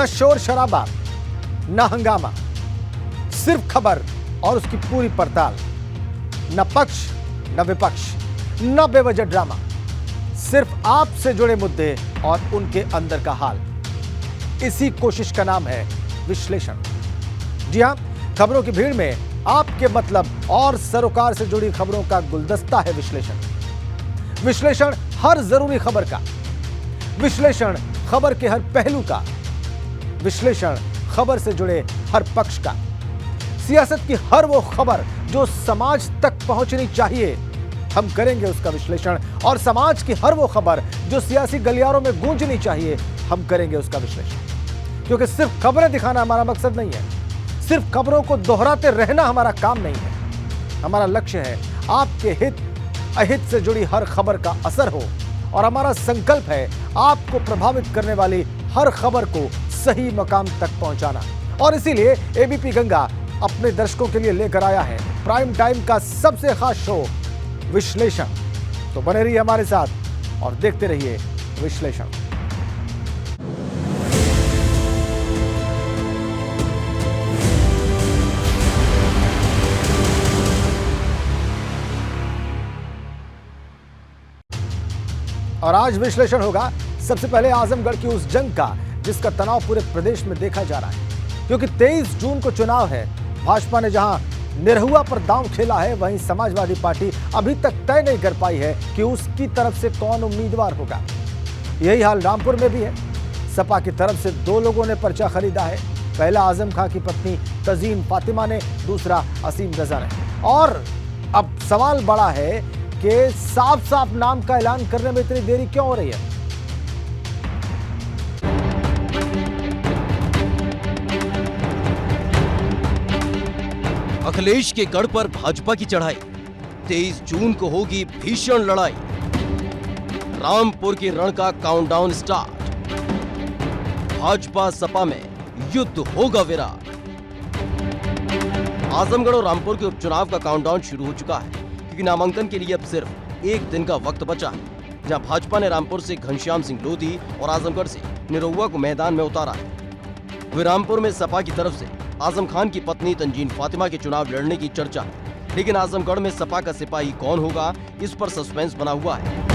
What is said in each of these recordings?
न शोर शराबा, न हंगामा, सिर्फ खबर और उसकी पूरी पड़ताल। न पक्ष न विपक्ष, न बेवजह ड्रामा, सिर्फ आपसे जुड़े मुद्दे और उनके अंदर का हाल। इसी कोशिश का नाम है विश्लेषण। जी हां, खबरों की भीड़ में आपके मतलब और सरोकार से जुड़ी खबरों का गुलदस्ता है विश्लेषण। विश्लेषण हर जरूरी खबर का, विश्लेषण खबर के हर पहलू का, विश्लेषण खबर से जुड़े हर पक्ष का, सियासत की हर वो खबर जो समाज तक पहुंचनी चाहिए, हम करेंगे उसका विश्लेषण। और समाज की हर वो खबर जो सियासी गलियारों में गूंजनी चाहिए, हम करेंगे उसका विश्लेषण। क्योंकि सिर्फ खबरें दिखाना हमारा मकसद नहीं है, सिर्फ खबरों को दोहराते रहना हमारा काम नहीं है। हमारा लक्ष्य है आपके हित अहित से जुड़ी हर खबर का असर हो, और हमारा संकल्प है आपको प्रभावित करने वाली हर खबर को सही मकाम तक पहुंचाना। और इसीलिए एबीपी गंगा अपने दर्शकों के लिए लेकर आया है प्राइम टाइम का सबसे खास शो विश्लेषण। तो बने रहिए हमारे साथ और देखते रहिए विश्लेषण। और आज विश्लेषण होगा सबसे पहले आजमगढ़ की उस जंग का जिसका तनाव पूरे प्रदेश में देखा जा रहा है। क्योंकि 23 जून को चुनाव है। भाजपा ने जहां निरहुआ पर दांव खेला है, वहीं समाजवादी पार्टी अभी तक तय नहीं कर पाई है कि उसकी तरफ से कौन उम्मीदवार होगा। यही हाल रामपुर में भी है। सपा की तरफ से 2 लोगों ने पर्चा खरीदा है। पहला आजम खां की पत्नी तजीन फातिमा ने, दूसरा असीम रजा ने। और अब सवाल बड़ा है कि साफ साफ नाम का ऐलान करने में इतनी देरी क्यों हो रही है। अखिलेश के गढ़ पर भाजपा की चढ़ाई, 23 जून को होगी भीषण लड़ाई। रामपुर की रण का काउंटडाउन स्टार्ट। भाजपा सपा में युद्ध होगा विराट। आजमगढ़ और रामपुर के उपचुनाव का काउंटडाउन शुरू हो चुका है, क्योंकि नामांकन के लिए अब सिर्फ 1 दिन का वक्त बचा है। जहां भाजपा ने रामपुर से घनश्याम सिंह लोधी और आजमगढ़ से निरहुआ को मैदान में उतारा है, वहीं रामपुर में सपा की तरफ से आजम खान की पत्नी तंजीन फातिमा के चुनाव लड़ने की चर्चा है। लेकिन आजमगढ़ में सपा का सिपाही कौन होगा, इस पर सस्पेंस बना हुआ है।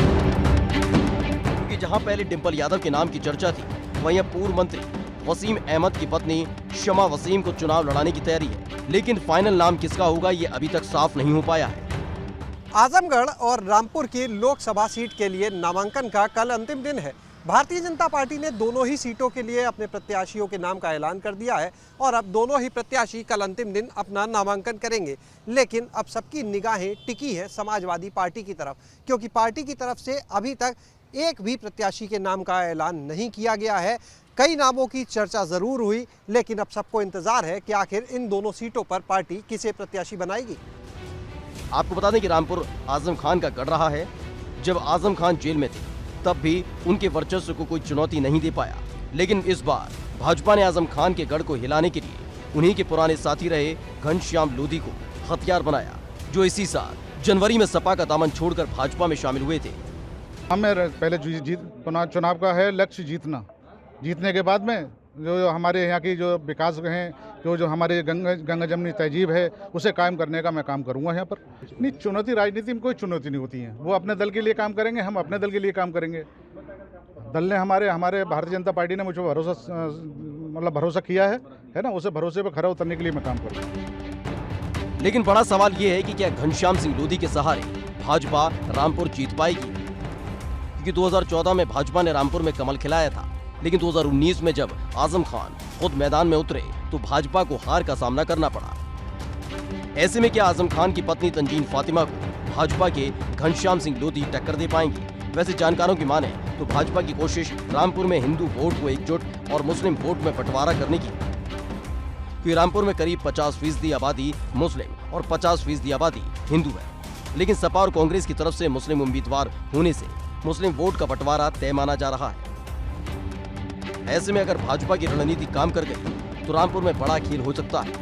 क्योंकि जहां पहले डिंपल यादव के नाम की चर्चा थी, वहीं अब पूर्व मंत्री वसीम अहमद की पत्नी शमा वसीम को चुनाव लड़ाने की तैयारी है। लेकिन फाइनल नाम किसका होगा, ये अभी तक साफ नहीं हो पाया है। आजमगढ़ और रामपुर की लोकसभा सीट के लिए नामांकन का कल अंतिम दिन है। भारतीय जनता पार्टी ने दोनों ही सीटों के लिए अपने प्रत्याशियों के नाम का ऐलान कर दिया है और अब दोनों ही प्रत्याशी कल अंतिम दिन अपना नामांकन करेंगे। लेकिन अब सबकी निगाहें टिकी है समाजवादी पार्टी की तरफ, क्योंकि पार्टी की तरफ से अभी तक एक भी प्रत्याशी के नाम का ऐलान नहीं किया गया है। कई नामों की चर्चा जरूर हुई, लेकिन अब सबको इंतजार है कि आखिर इन दोनों सीटों पर पार्टी किसे प्रत्याशी बनाएगी। आपको बता दें कि रामपुर आजम खान का गढ़ रहा है। जब आजम खान जेल में थे तब भी उनके वर्चस्व को कोई चुनौती नहीं दे पाया। लेकिन इस बार भाजपा ने आजम खान के गढ़ को हिलाने के लिए उन्हीं के पुराने साथी रहे घनश्याम लोधी को हथियार बनाया, जो इसी साल जनवरी में सपा का दामन छोड़कर भाजपा में शामिल हुए थे। हमें पहले चुनाव का है लक्ष्य जीतना। जीतने के बाद में जो हमारे यहाँ की जो विकास हैं, जो हमारे गंगा जमनी तहजीब है, उसे कायम करने का मैं काम करूँगा यहाँ पर। नहीं, चुनौती राजनीति में कोई चुनौती नहीं होती है। वो अपने दल के लिए काम करेंगे, हम अपने दल के लिए काम करेंगे। दल ने हमारे भारतीय जनता पार्टी ने मुझे भरोसा किया है ना, उसे भरोसे पर खरा उतरने के लिए मैं काम करूँगा। लेकिन बड़ा सवाल ये है कि क्या घनश्याम सिंह लोधी के सहारे भाजपा रामपुर जीत पाएगी? क्योंकि 2014 में भाजपा ने रामपुर में कमल खिलाया था, लेकिन 2019 में जब आजम खान खुद मैदान में उतरे तो भाजपा को हार का सामना करना पड़ा। ऐसे में क्या आजम खान की पत्नी तंजीन फातिमा को भाजपा के घनश्याम सिंह लोधी टक्कर दे पाएंगे? वैसे जानकारों की माने तो भाजपा की कोशिश रामपुर में हिंदू वोट को एकजुट और मुस्लिम वोट में बंटवारा करने की, क्योंकि रामपुर में करीब 50% आबादी मुस्लिम और 50% आबादी हिंदू है। लेकिन सपा और कांग्रेस की तरफ से मुस्लिम उम्मीदवार होने से मुस्लिम वोट का बंटवारा तय माना जा रहा है। ऐसे में अगर भाजपा की रणनीति काम कर गई तो रामपुर में बड़ा खेल हो सकता है।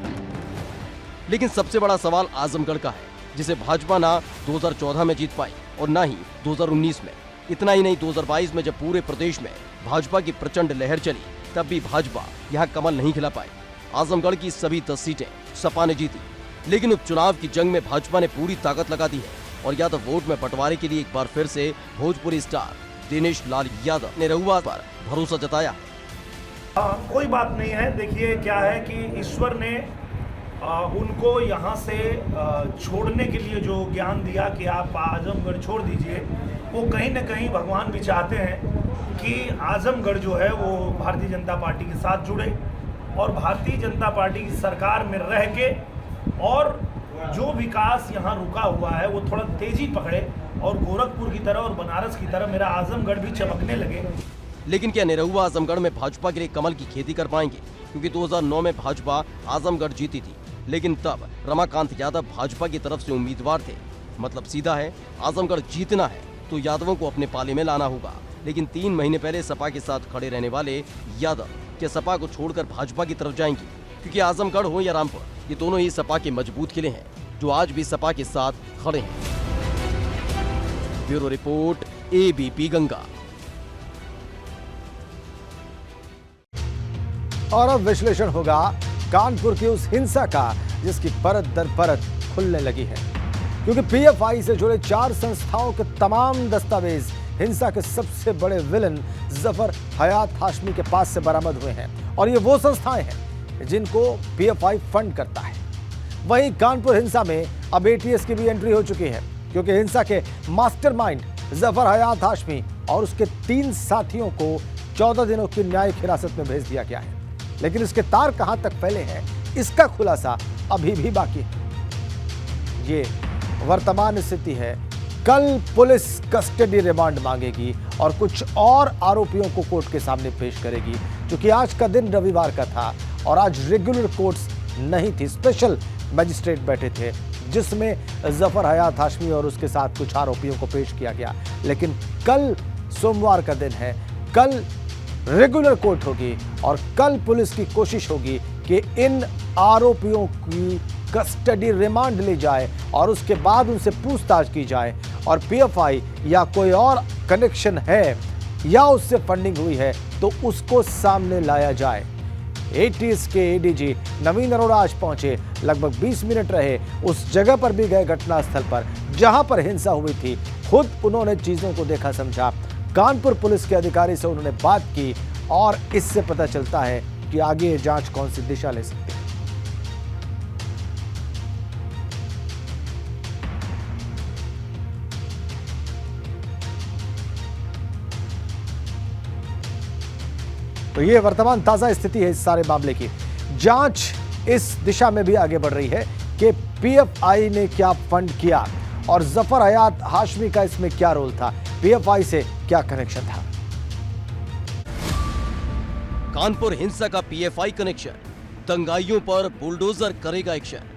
लेकिन सबसे बड़ा सवाल आजमगढ़ का है, जिसे भाजपा ना 2014 में जीत पाई और ना ही 2019 में। इतना ही नहीं, 2022 में जब पूरे प्रदेश में भाजपा की प्रचंड लहर चली तब भी भाजपा यहाँ कमल नहीं खिला पाई। आजमगढ़ की सभी 10 सीटें सपा ने जीती, लेकिन उपचुनाव की जंग में भाजपा ने पूरी ताकत लगा दी है और यादव वोट में बंटवारे के लिए एक बार फिर से भोजपुरी स्टार दिनेश लाल यादव ने रहुआ पर भरोसा जताया। कोई बात नहीं है। देखिए क्या है कि ईश्वर ने उनको यहाँ से छोड़ने के लिए जो ज्ञान दिया कि आप आजमगढ़ छोड़ दीजिए, वो कहीं न कहीं भगवान भी चाहते हैं कि आजमगढ़ जो है वो भारतीय जनता पार्टी के साथ जुड़े और भारतीय जनता पार्टी की सरकार में रह के और जो विकास यहाँ रुका हुआ है वो थोड़ा तेजी पकड़े और गोरखपुर की तरह और बनारस की तरह मेरा आजमगढ़ भी चमकने लगे। लेकिन क्या निरहुआ आजमगढ़ में भाजपा के लिए कमल की खेती कर पाएंगे? क्योंकि 2009 में भाजपा आजमगढ़ जीती थी, लेकिन तब रमाकांत यादव भाजपा की तरफ से उम्मीदवार थे। मतलब सीधा है, आजमगढ़ जीतना है तो यादवों को अपने पाले में लाना होगा। लेकिन 3 महीने पहले सपा के साथ खड़े रहने वाले यादव के सपा को छोड़कर भाजपा की तरफ जाएंगे, क्योंकि आजमगढ़ हो या रामपुर, ये दोनों ही सपा के मजबूत किले हैं जो आज भी सपा के साथ खड़े हैं। Bureau report, ABP Ganga. और अब विश्लेषण होगा कानपुर की उस हिंसा का जिसकी परत दर परत खुलने लगी है, क्योंकि पीएफआई से जुड़े 4 संस्थाओं के तमाम दस्तावेज हिंसा के सबसे बड़े विलन जफर हयात हाशमी के पास से बरामद हुए हैं और ये वो संस्थाएं हैं जिनको पीएफआई फंड करता है। वहीं कानपुर हिंसा में अब एटीएस की भी एंट्री हो चुकी है, क्योंकि हिंसा के मास्टरमाइंड जफर हयात हाशमी और उसके 3 साथियों को 14 दिनों की न्यायिक हिरासत में भेज दिया गया है। लेकिन इसके तार कहां तक फैले हैं, इसका खुलासा अभी भी बाकी है। ये वर्तमान स्थिति है। कल पुलिस कस्टडी रिमांड मांगेगी और कुछ और आरोपियों को कोर्ट के सामने पेश करेगी, क्योंकि आज का दिन रविवार का था और आज रेगुलर कोर्ट्स नहीं थी, स्पेशल मजिस्ट्रेट बैठे थे जिसमें जफर हयात हाशमी और उसके साथ कुछ आरोपियों को पेश किया गया। लेकिन कल सोमवार का दिन है, कल रेगुलर कोर्ट होगी और कल पुलिस की कोशिश होगी कि इन आरोपियों की कस्टडी रिमांड ली जाए और उसके बाद उनसे पूछताछ की जाए और पीएफआई या कोई और कनेक्शन है या उससे फंडिंग हुई है तो उसको सामने लाया जाए। एटीएस के एडीजी नवीन अरोड़ा आज पहुंचे, लगभग 20 मिनट रहे, उस जगह पर भी गए घटनास्थल पर जहां पर हिंसा हुई थी। खुद उन्होंने चीजों को देखा समझा। कानपुर पुलिस के अधिकारी से उन्होंने बात की और इससे पता चलता है कि आगे ये जांच कौन सी दिशा ले सकती है। तो ये वर्तमान ताजा स्थिति है इस सारे मामले की। जांच इस दिशा में भी आगे बढ़ रही है कि पीएफआई ने क्या फंड किया और जफर हयात हाशमी का इसमें क्या रोल था, पीएफआई से क्या कनेक्शन था। कानपुर हिंसा का पीएफआई कनेक्शन, दंगाइयों पर बुलडोजर करेगा एक्शन।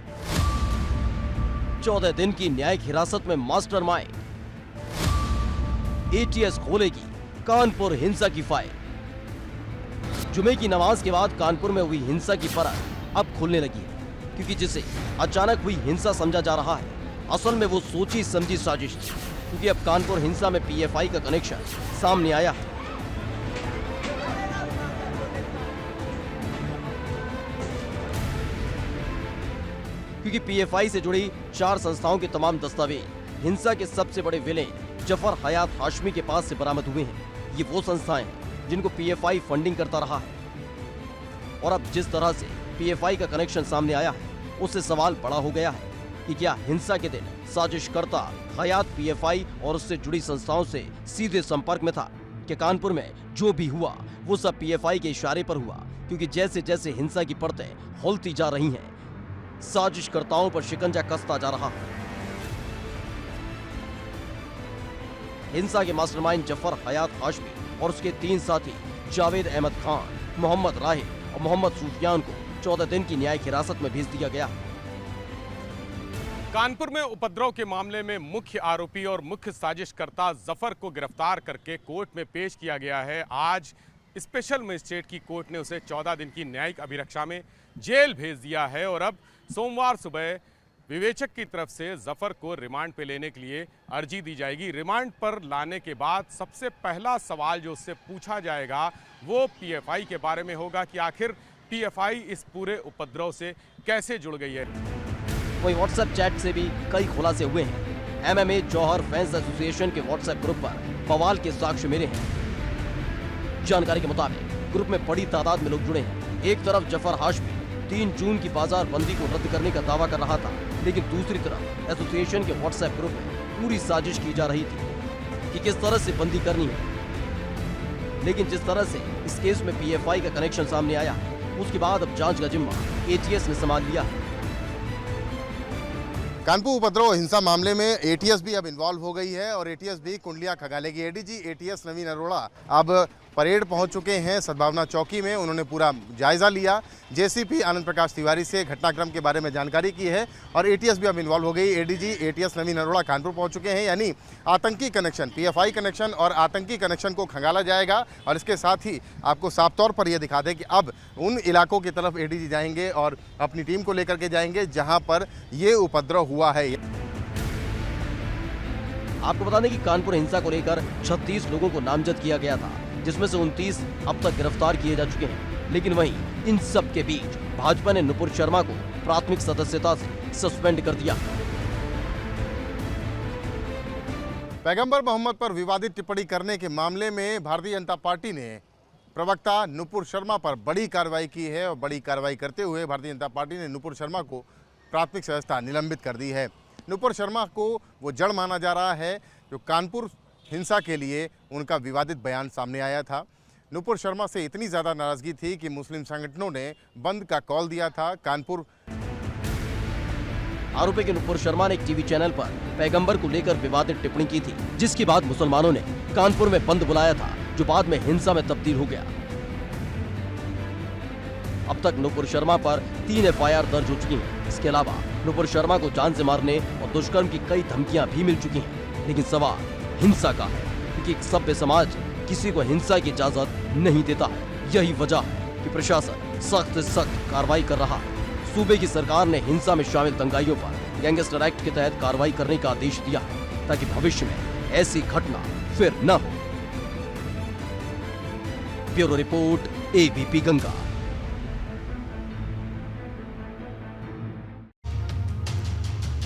14 दिन की न्यायिक हिरासत में मास्टरमाइंड, एटीएस खोलेगी कानपुर हिंसा की फाइल। जुमे की नमाज के बाद कानपुर में हुई हिंसा की परत अब खुलने लगी है, क्योंकि जिसे अचानक हुई हिंसा समझा जा रहा है, असल में वो सोची समझी साजिश थी, क्योंकि अब कानपुर हिंसा में पीएफआई का कनेक्शन सामने आया है। क्योंकि पीएफआई से जुड़ी 4 संस्थाओं के तमाम दस्तावेज हिंसा के सबसे बड़े विलेन जफर हयात हाशमी के पास से बरामद हुए हैं। ये वो संस्थाएं हैं जिनको पीएफआई फंडिंग करता रहा है और अब जिस तरह से पीएफआई का कनेक्शन सामने आया है, उससे सवाल बड़ा हो गया है कि क्या हिंसा के दिन साजिशकर्ता हयात पीएफआई और उससे जुड़ी संस्थाओं से सीधे संपर्क में था कि कानपुर में जो भी हुआ वो सब पीएफआई के इशारे पर हुआ, क्योंकि जैसे जैसे हिंसा की परतें खुलती जा रही हैं, साजिशकर्ताओं पर शिकंजा कसता जा रहा है। हिंसा के मास्टरमाइंड जफर हयात हाशमी और उसके 3 साथी जावेद अहमद खान, मोहम्मद राहिल और मोहम्मद सूफियान को 14 दिन की न्यायिक हिरासत में भेज दिया गया। कानपुर में उपद्रव के मामले में मुख्य आरोपी और मुख्य साजिशकर्ता जफर को गिरफ्तार करके कोर्ट में पेश किया गया है। आज स्पेशल मजिस्ट्रेट की कोर्ट ने उसे 14 दिन की न्यायिक अभिरक्षा में जेल भेज दिया है और अब सोमवार सुबह विवेचक की तरफ से जफर को रिमांड पे लेने के लिए अर्जी दी जाएगी। रिमांड पर लाने के बाद सबसे पहला सवाल जो उससे पूछा जाएगा वो पीएफआई के बारे में होगा कि आखिर पीएफआई इस पूरे उपद्रव से कैसे जुड़ गई है। वही व्हाट्सएप चैट से भी कई खुलासे हुए हैं। एमएमए जौहर फैंस एसोसिएशन के व्हाट्सएप ग्रुप पर बवाल के साक्ष्य मिले हैं। जानकारी के मुताबिक ग्रुप में बड़ी तादाद में लोग जुड़े हैं। एक तरफ जफर हाशमी 3 जून की बाजार बंदी को रद्द करने का दावा कर रहा था, लेकिन दूसरी तरफ एसोसिएशन के व्हाट्सएप ग्रुप में पूरी साजिश की जा रही थी कि किस तरह से बंदी करनी है। लेकिन जिस तरह से इस केस में पीएफआई का कनेक्शन सामने आया है, उसके बाद अब जांच का जिम्मा एटीएस ने संभाल लिया है। कानपुर उपद्रव हिंसा मामले में एटीएस भी अब इन्वॉल्व हो गई है और एटीएस भी कुंडलियां खंगालेगी। एडीजी एटीएस नवीन अरोड़ा अब परेड पहुंच चुके हैं सद्भावना चौकी में। उन्होंने पूरा जायजा लिया। जेसीपी आनंद प्रकाश तिवारी से घटनाक्रम के बारे में जानकारी की है और एटीएस भी अब इन्वॉल्व हो गई। एडीजी एटीएस नवीन अरोड़ा कानपुर पहुंच चुके हैं। यानी आतंकी कनेक्शन, पीएफआई कनेक्शन और आतंकी कनेक्शन को खंगाला जाएगा। और इसके साथ ही आपको साफ तौर पर यह दिखा दें कि अब उन इलाकों की तरफ एडीजी जाएंगे और अपनी टीम को लेकर के जाएंगे जहां पर ये उपद्रव हुआ है। आपको बता दें कि कानपुर हिंसा को लेकर 36 लोगों को नामजद किया गया था, जिसमें से 29 अब तक गिरफ्तार किए जा चुके हैं। लेकिन वहीं इन सब के बीच भाजपा ने नुपुर शर्मा को प्राथमिक सदस्यता से सस्पेंड कर दिया। पैगंबर मोहम्मद पर विवादित टिप्पणी करने के मामले में भारतीय जनता पार्टी ने प्रवक्ता नुपुर शर्मा पर बड़ी कार्रवाई की है और बड़ी कार्रवाई करते हुए भारतीय जनता पार्टी ने नुपुर शर्मा को प्राथमिक सदस्यता निलंबित कर दी है। नुपुर शर्मा को वो जड़ माना जा रहा है जो कानपुर हिंसा के लिए उनका विवादित बयान सामने आया था। नुपुर शर्मा से इतनी ज़्यादा नाराज़गी थी कि मुस्लिम संगठनों ने बंद का कॉल दिया था। कानपुर आरोपी के नुपुर शर्मा ने एक टीवी चैनल पर पैगंबर को लेकर विवादित टिप्पणी की थी, जिसके बाद मुसलमानों ने कानपुर में बंद बुलाया था, जो बाद में हिंसा में तब्दील हो गया। अब तक नुपुर शर्मा पर 3 एफआईआर दर्ज हो चुकी हैं। इसके अलावा नुपुर शर्मा को जान से मारने और दुष्कर्म की कई धमकियां भी मिल चुकी हैं। लेकिन सवाल हिंसा का है, क्योंकि एक सभ्य समाज किसी को हिंसा की इजाजत नहीं देता है। यही वजह है कि प्रशासन सख्त से सख्त कार्रवाई कर रहा है। सूबे की सरकार ने हिंसा में शामिल दंगाइयों पर गैंगस्टर एक्ट के तहत कार्रवाई करने का आदेश दिया है, ताकि भविष्य में ऐसी घटना फिर न हो। Bureau report, ABP Ganga.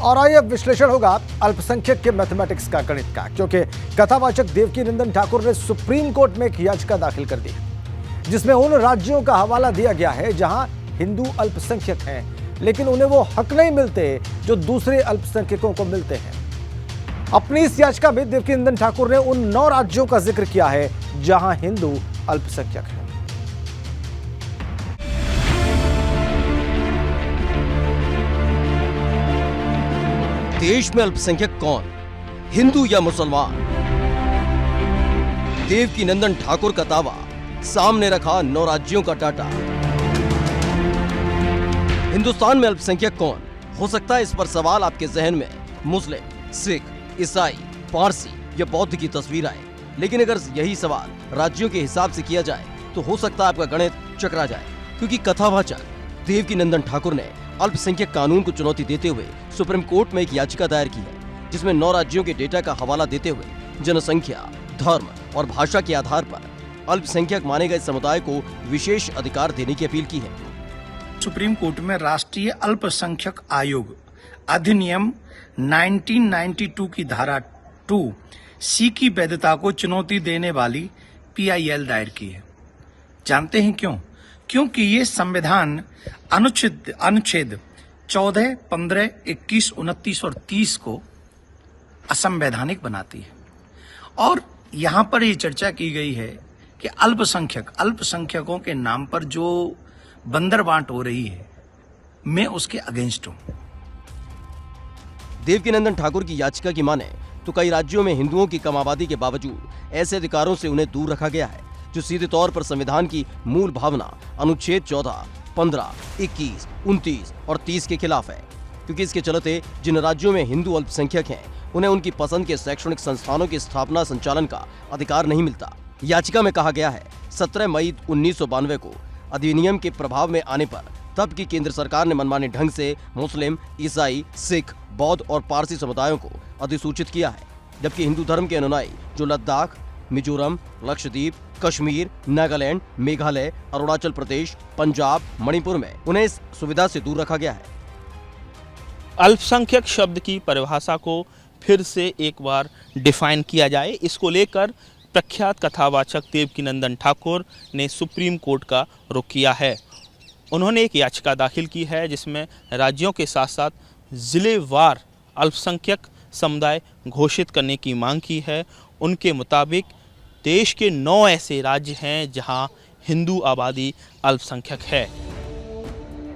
और आइए अब विश्लेषण होगा अल्पसंख्यक के मैथमेटिक्स का, गणित का, क्योंकि कथावाचक देवकी नंदन ठाकुर ने सुप्रीम कोर्ट में एक याचिका दाखिल कर दी, जिसमें उन राज्यों का हवाला दिया गया है जहां हिंदू अल्पसंख्यक हैं, लेकिन उन्हें वो हक नहीं मिलते जो दूसरे अल्पसंख्यकों को मिलते हैं। अपनी इस याचिका में देवकी नंदन ठाकुर ने उन 9 राज्यों का जिक्र किया है जहां हिंदू अल्पसंख्यक हैं। देश में अल्पसंख्यक कौन, हिंदू या मुसलमान? देवकी नंदन ठाकुर का दावा, सामने रखा 9 राज्यों का डाटा। हिंदुस्तान में अल्पसंख्यक कौन हो सकता है, इस पर सवाल आपके जहन में मुस्लिम, सिख, ईसाई, पारसी या बौद्ध की तस्वीर आए। लेकिन अगर यही सवाल राज्यों के हिसाब से किया जाए तो हो सकता है आपका गणित चकरा जाए, क्योंकि कथावाचक देवकी नंदन ठाकुर ने अल्पसंख्यक कानून को चुनौती देते हुए सुप्रीम कोर्ट में एक याचिका दायर की है, जिसमें 9 राज्यों के डेटा का हवाला देते हुए जनसंख्या, धर्म और भाषा के आधार पर अल्पसंख्यक माने गए समुदाय को विशेष अधिकार देने की अपील की है। सुप्रीम कोर्ट में राष्ट्रीय अल्पसंख्यक आयोग अधिनियम 1992 की धारा 2C की वैधता को चुनौती देने वाली PIL दायर की है। जानते हैं क्यों? क्योंकि ये संविधान अनुच्छेद 14, 15, 21, 29 और 30 को असंवैधानिक बनाती है। और यहाँ पर ये चर्चा की गई है कि अल्पसंख्यकों के नाम पर जो बंदर बांट हो रही है, मैं उसके अगेंस्ट हूं। देवकी नंदन ठाकुर की याचिका की माने तो कई राज्यों में हिंदुओं की कम आबादी के बावजूद ऐसे अधिकारों से उन्हें दूर रखा गया है जो सीधे तौर पर संविधान की मूल भावना अनुच्छेद 14, 15, 21, 29 और 30 के खिलाफ है। क्योंकि इसके चलते जिन राज्यों में हिंदू अल्पसंख्यक हैं, उन्हें उनकी पसंद के शैक्षणिक संस्थानों की स्थापना संचालन का अधिकार नहीं मिलता। याचिका में कहा गया है 17 मई 1992 को अधिनियम के प्रभाव में आने पर तब की केंद्र सरकार ने मनमाने ढंग से मुस्लिम, ईसाई, सिख, बौद्ध और पारसी समुदायों को अधिसूचित किया है, जबकि हिंदू धर्म के अनुयायी जो लद्दाख, मिजोरम, लक्षद्वीप, कश्मीर, नागालैंड, मेघालय, अरुणाचल प्रदेश, पंजाब, मणिपुर में उन्हें इस सुविधा से दूर रखा गया है। अल्पसंख्यक शब्द की परिभाषा को फिर से एक बार डिफाइन किया जाए, इसको लेकर प्रख्यात कथावाचक देवकीनंदन ठाकुर ने सुप्रीम कोर्ट का रुख किया है। उन्होंने एक याचिका दाखिल की है जिसमें राज्यों के साथ साथ जिलेवार अल्पसंख्यक समुदाय घोषित करने की मांग की है। उनके मुताबिक देश के 9 ऐसे राज्य हैं जहां हिंदू आबादी अल्पसंख्यक है।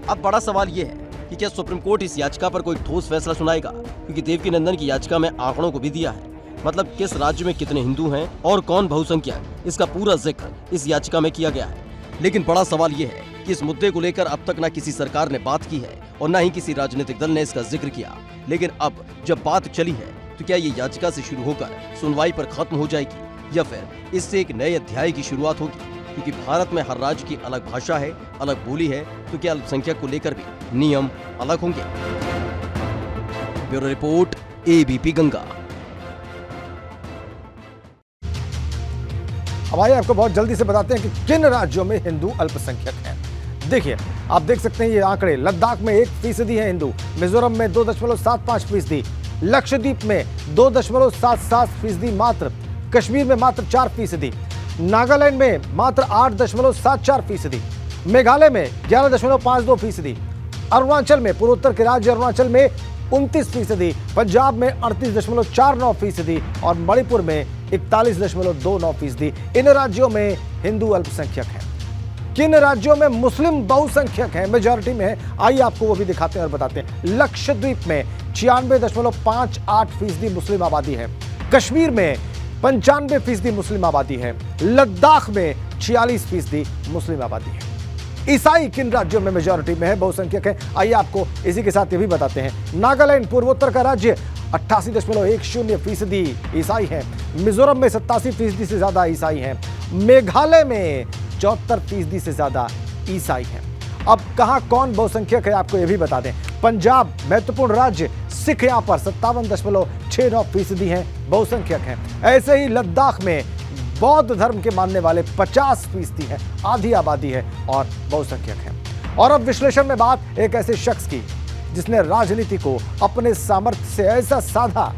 अब बड़ा सवाल ये है कि क्या सुप्रीम कोर्ट इस याचिका पर कोई ठोस फैसला सुनाएगा, क्योंकि देवकीनंदन की याचिका में आंकड़ों को भी दिया है, मतलब किस राज्य में कितने हिंदू हैं और कौन बहुसंख्यक, इसका पूरा जिक्र इस याचिका में किया गया है। लेकिन बड़ा सवाल ये है कि इस मुद्दे को लेकर अब तक न किसी सरकार ने बात की है और न ही किसी राजनीतिक दल ने इसका जिक्र किया। लेकिन अब जब बात चली है तो क्या ये याचिका से शुरू होकर सुनवाई पर खत्म हो जाएगी या फिर इससे एक नए अध्याय की शुरुआत होगी, क्योंकि भारत में हर राज्य की अलग भाषा है, अलग बोली है, तो क्या अल्पसंख्यक को लेकर भी नियम अलग होंगे? Bureau report, ABP Ganga. अब आइए आपको बहुत जल्दी से बताते हैं कि किन राज्यों में हिंदू अल्पसंख्यक हैं। देखिए, आप देख सकते हैं ये आंकड़े। लद्दाख में 1% है हिंदू, मिजोरम में 2.75%, लक्षद्वीप में 2.77% मात्र, कश्मीर में मात्र 4%, नागालैंड में मात्र 8.74%, मेघालय में 11.52%, अरुणाचल में, पूर्वोत्तर के राज्य अरुणाचल में 29%, पंजाब में 38.49% और मणिपुर में 41.29%। इन राज्यों में हिंदू अल्पसंख्यक हैं। किन राज्यों में मुस्लिम बहुसंख्यक हैं, मेजॉरिटी में है, आइए आपको वो भी दिखाते हैं और बताते हैं। लक्षद्वीप में 96.58% मुस्लिम आबादी है, कश्मीर में 95% मुस्लिम आबादी है, लद्दाख में 46% मुस्लिम आबादी है। ईसाई किन राज्यों में मेजॉरिटी में है, बहुसंख्यक है, आइए आपको इसी के साथ ये भी बताते हैं। नागालैंड, पूर्वोत्तर का राज्य, 88.10% ईसाई हैं, मिजोरम में 87% से ज्यादा ईसाई हैं, मेघालय में 74% से ज्यादा ईसाई हैं। अब कहां कौन बहुसंख्यक है आपको ये भी बता दें। पंजाब महत्वपूर्ण राज्य, सिख यहां पर 57.69% हैं, बहुसंख्यक हैं। ऐसे ही लद्दाख में बौद्ध धर्म के मानने वाले 50% हैं, आधी आबादी है और बहुसंख्यक हैं। और अब विश्लेषण में बात एक ऐसे शख्स की जिसने राजनीति को अपने सामर्थ्य से ऐसा साधा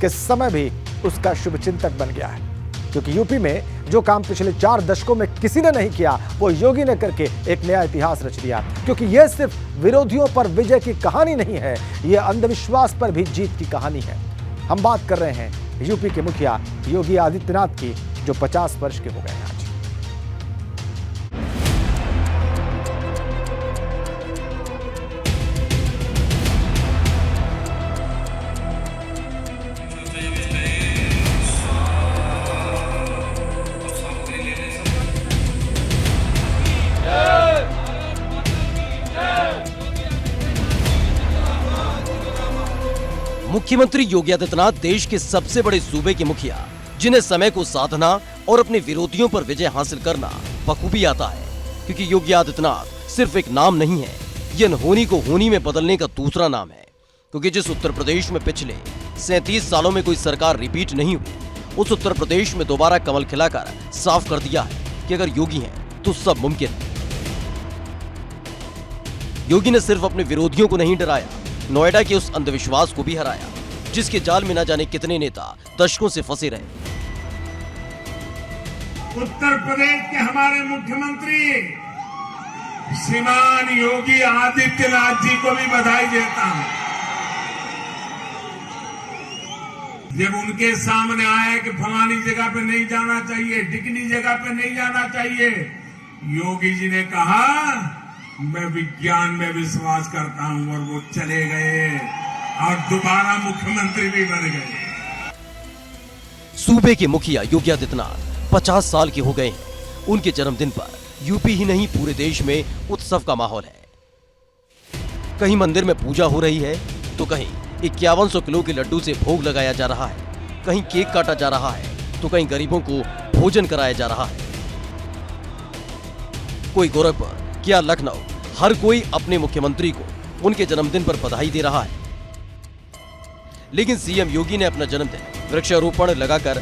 कि समय भी उसका शुभचिंतक बन गया है, क्योंकि यूपी में जो काम पिछले 4 दशकों में किसी ने नहीं किया वो योगी ने करके एक नया इतिहास रच दिया। क्योंकि यह सिर्फ विरोधियों पर विजय की कहानी नहीं है, यह अंधविश्वास पर भी जीत की कहानी है। हम बात कर रहे हैं यूपी के मुखिया योगी आदित्यनाथ की, जो 50 वर्ष के हो गए हैं आज। मुख्यमंत्री योगी आदित्यनाथ देश के सबसे बड़े सूबे के मुखिया, जिन्हें समय को साधना और अपने विरोधियों पर विजय हासिल करना बखूबी आता है। क्योंकि योगी आदित्यनाथ सिर्फ एक नाम नहीं है, यह अनहोनी को होनी में बदलने का दूसरा नाम है। क्योंकि जिस उत्तर प्रदेश में पिछले 37 सालों में कोई सरकार रिपीट नहीं हुई, उस उत्तर प्रदेश में दोबारा कमल खिलाकर साफ कर दिया है कि अगर योगी हैं तो सब मुमकिन है। योगी ने सिर्फ अपने विरोधियों को नहीं डराया, नोएडा के उस अंधविश्वास को भी हराया जिसके जाल में न जाने कितने नेता दशकों से फंसे रहे। उत्तर प्रदेश के हमारे मुख्यमंत्री श्रीमान योगी आदित्यनाथ जी को भी बधाई देता हूं। जब उनके सामने आया कि फलानी जगह पे नहीं जाना चाहिए, ढिकनी जगह पे नहीं जाना चाहिए, योगी जी ने कहा मैं विज्ञान में विश्वास करता हूं, और वो चले गए और दोबारा मुख्यमंत्री भी बन गए। सूबे के मुखिया योगी आदित्यनाथ 50 साल के हो गए हैं। उनके जन्मदिन पर यूपी ही नहीं पूरे देश में उत्सव का माहौल है। कहीं मंदिर में पूजा हो रही है तो कहीं 5100 किलो के लड्डू से भोग लगाया जा रहा है, कहीं केक काटा जा रहा है तो कहीं गरीबों को भोजन कराया जा रहा है। कोई गोरखपुर, क्या लखनऊ, हर कोई अपने मुख्यमंत्री को उनके जन्मदिन पर बधाई दे रहा है, लेकिन सीएम योगी ने अपना जन्मदिन वृक्षारोपण लगाकर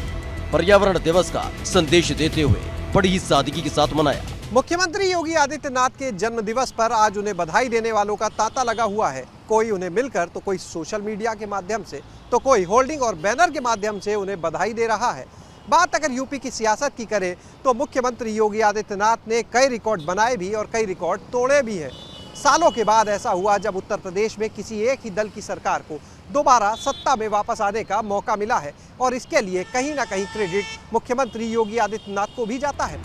पर्यावरण दिवस का संदेश देते हुए बड़ी ही सादगी के साथ मनाया। मुख्यमंत्री योगी आदित्यनाथ के जन्म दिवस पर आज उन्हें बधाई देने वालों का तांता लगा हुआ है। कोई उन्हें मिलकर, तो कोई सोशल मीडिया के माध्यम से, तो कोई होर्डिंग और बैनर के माध्यम से उन्हें बधाई दे रहा है। बात अगर यूपी की सियासत की करें तो मुख्यमंत्री योगी आदित्यनाथ ने कई रिकॉर्ड बनाए भी और कई रिकॉर्ड तोड़े भी हैं। सालों के बाद ऐसा हुआ जब उत्तर प्रदेश में किसी एक ही दल की सरकार को दोबारा सत्ता में वापस आने का मौका मिला है और इसके लिए कहीं ना कहीं क्रेडिट मुख्यमंत्री योगी आदित्यनाथ को भी जाता है।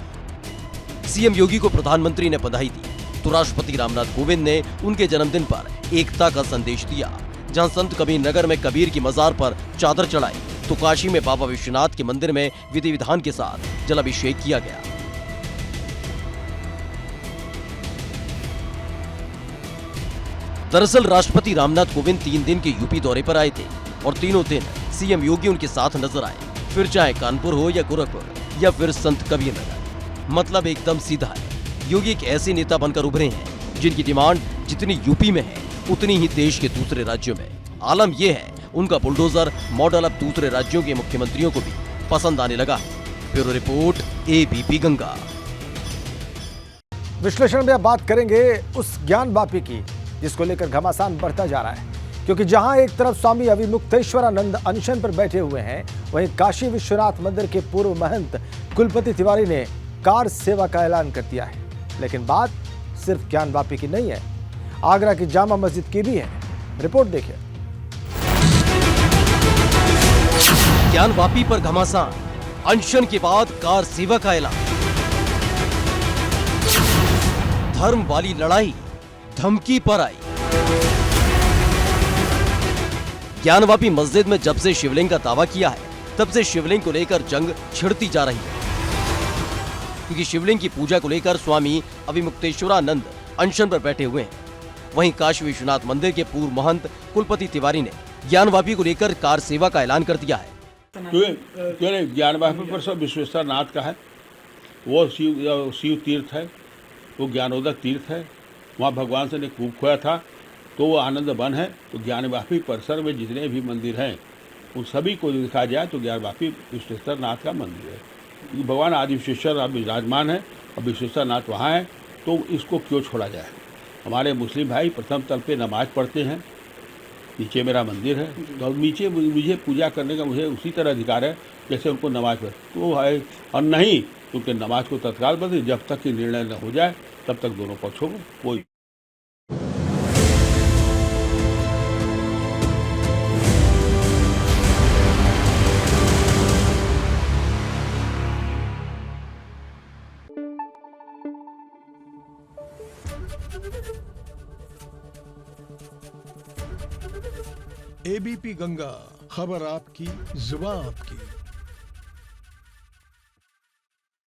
सीएम योगी को प्रधानमंत्री ने बधाई दी तो राष्ट्रपति रामनाथ कोविंद ने उनके जन्मदिन पर एकता का संदेश दिया। जहां संत कबीर नगर में कबीर की मजार पर चादर चढ़ाई तो काशी में बाबा विश्वनाथ के मंदिर में विधि विधान के साथ जलाभिषेक किया गया। दरअसल राष्ट्रपति रामनाथ कोविंद 3 दिन के यूपी दौरे पर आए थे और तीनों दिन सीएम योगी उनके साथ नजर आए, फिर चाहे कानपुर हो या गोरखपुर या फिर संत कबीर नगर। मतलब एकदम सीधा है। योगी एक ऐसे नेता बनकर उभरे हैं जिनकी डिमांड जितनी यूपी में है उतनी ही देश के दूसरे राज्यों में। आलम यह है उनका बुलडोजर मॉडल अब दूसरे राज्यों के मुख्यमंत्रियों को भी पसंद आने लगा है। Bureau report, ABP Ganga. विश्लेषण में अब बात करेंगे उस ज्ञानवापी की जिसको लेकर घमासान बढ़ता जा रहा है, क्योंकि जहां एक तरफ स्वामी अविमुक्तेश्वरानंद अनशन पर बैठे हुए हैं, वहीं काशी विश्वनाथ मंदिर के पूर्व महंत कुलपति तिवारी ने कार सेवा का ऐलान कर दिया है। लेकिन बात सिर्फ ज्ञानवापी की नहीं है, आगरा की जामा मस्जिद की भी है। रिपोर्ट देखिए। ज्ञानवापी पर घमासान, अनशन के बाद कार सेवा का ऐलान। धर्म वाली लड़ाई धमकी पर आई। ज्ञानवापी मस्जिद में जब से शिवलिंग का दावा किया है तब से शिवलिंग को लेकर जंग छिड़ती जा रही है, क्योंकि शिवलिंग की पूजा को लेकर स्वामी अविमुक्तेश्वरानंद अनशन पर बैठे हुए हैं। वहीं काशी विश्वनाथ मंदिर के पूर्व महंत कुलपति तिवारी ने ज्ञानवापी को लेकर कार सेवा का ऐलान कर दिया है। ज्ञानवापी पर सब विश्वेश्वर नाथ का है, वो शिव तीर्थ है, वो ज्ञानोदक तीर्थ है, वहाँ भगवान से ने कूप खोया था तो वो आनंद वन है। तो ज्ञानवापी परिसर में जितने भी मंदिर हैं उन सभी को देखा जाए तो ज्ञानवापी विश्वेश्वर नाथ का मंदिर है। भगवान आदि विश्वेश्वर अब विराजमान है और विश्वेश्वर नाथ वहाँ है, तो इसको क्यों छोड़ा जाए। हमारे मुस्लिम भाई प्रथम तल पे नमाज पढ़ते हैं, नीचे मेरा मंदिर है, तो नीचे मुझे पूजा करने का मुझे उसी तरह अधिकार है जैसे उनको नमाज पढ़ तो है, और नहीं तो उनके नमाज को तत्काल बदले जब तक कि निर्णय न हो जाए तब तक दोनों पक्षों को कोई। एबीपी गंगा, खबर आपकी, जुबान आपकी।